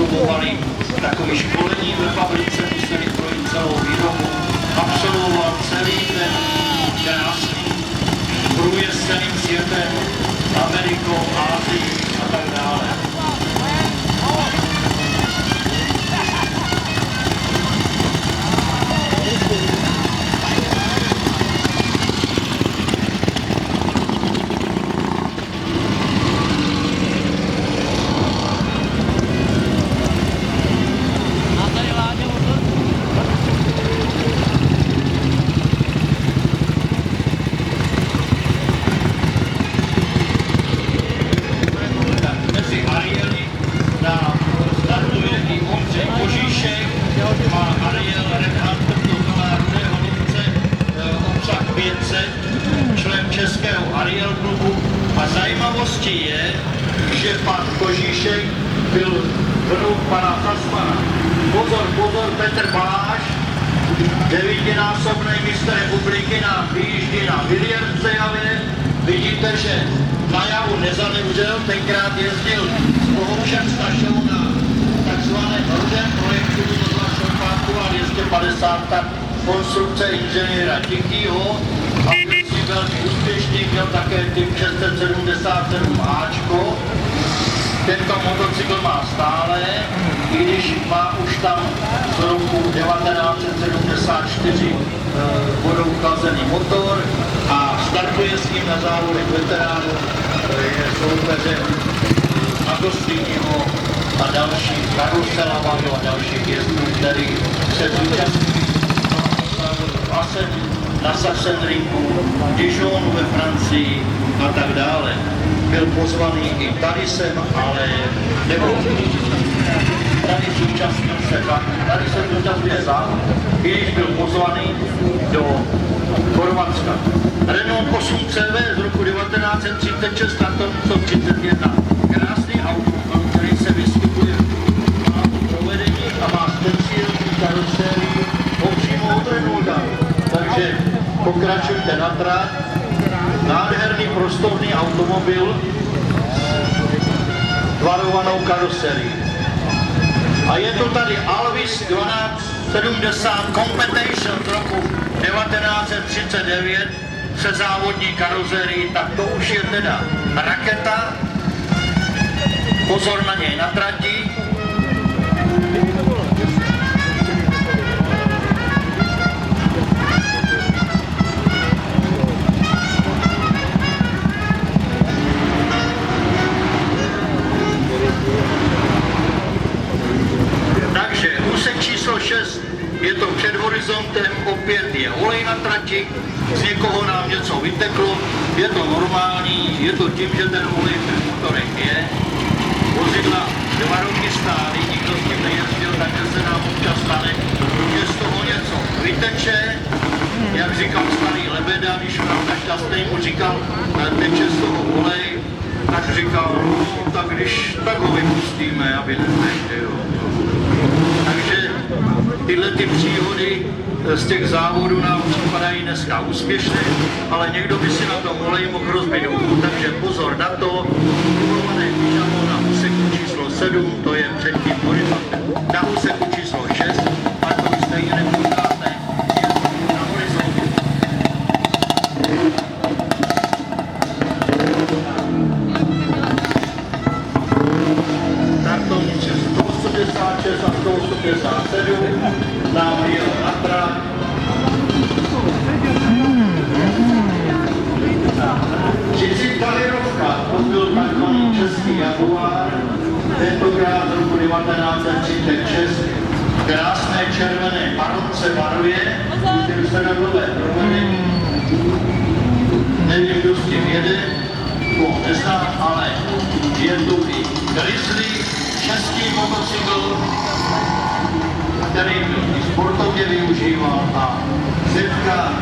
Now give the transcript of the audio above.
absolvovali takové školení ve fabrice, museli projít celou výrobu, absolvoval celý ten krásný průjezd celým světem, Amerikou, Ázií a tak dále. Člen českého Ariel klubu a zajímavostí je, že pan Kožíšek byl vnuk pana Tasmana. Pozor, pozor, Petr Baláš, 9násobný mistr republiky nám vyjíždí na Williamsejavě. Vidíte, že na javu nezanevřel, tenkrát jezdil s Bohoušem Stašou na takzvaném rudém projektu, to byla Šopánková 250 konstrukce inženýra Tichýho a byl si velmi úspěšný, měl také typ 677 Ačko. Tento motocykl má stále, i když má už tam z roku 1974 vodou chlazený motor a startuje s ním na závodech veteránů, je soupeřem Agostiniho a dalších, Karusela a dalších jezdů, který se zúčastní na Sachsenringu, Dijonu ve Francii a tak dále. Byl pozvaný i tady jsem, ale nebyl tady zúčastnil se, tady se zúčastnil závod, i když byl pozvaný do Chorvatska. Renault 8 CV z roku 1936 na tom 31. Krásný auto, který se vyskytuje v provedení a má speciální karosérii opřímo od Renaulta. Takže pokračujte na trať. Nádherný prostorný automobil s tvarovanou karoserií. A je to tady Alvis 1270 Competition z roku 1939 se závodní karoserií, tak to už je teda raketa. Pozor na něj na trati. Takže úsek číslo 6 je to před horizontem, opět je olej na trati, z někoho nám něco vyteklo, je to normální, je to tím, že ten olej v motorech je. Vozidla 2 roky stály, nikdo s tím nejezdil, takže se nám občas stane, že z toho něco vyteče, jak říkal starý Lebeda, když byl nešťastný, mu říkal, teče z toho olej, tak říkal, no, tak když tak ho vypustíme, aby neteče, jo. Takže tyhle ty příhody z těch závodů nám připadají dneska úspěšné, ale někdo by si na tom oleji mohl rozbít ruku, takže pozor na to. Uvolované pyžamo na úseku číslo 7, to je před tím horizontem. Na úseku číslo 6, a to už stejně nepoznáte, je na horizontu. Startovnice 186 a 187 nám jel na trať. Talirovka, to byl takzvaný český Jaguar, tentokrát z roku 1936. Krásné červené baronce barvě, tím se nebylo provedení. Nevím, kdo s tím jede, to neznám, ale je tu i Grizzly, český motocykl, který byl i sportovně využíval a Zetka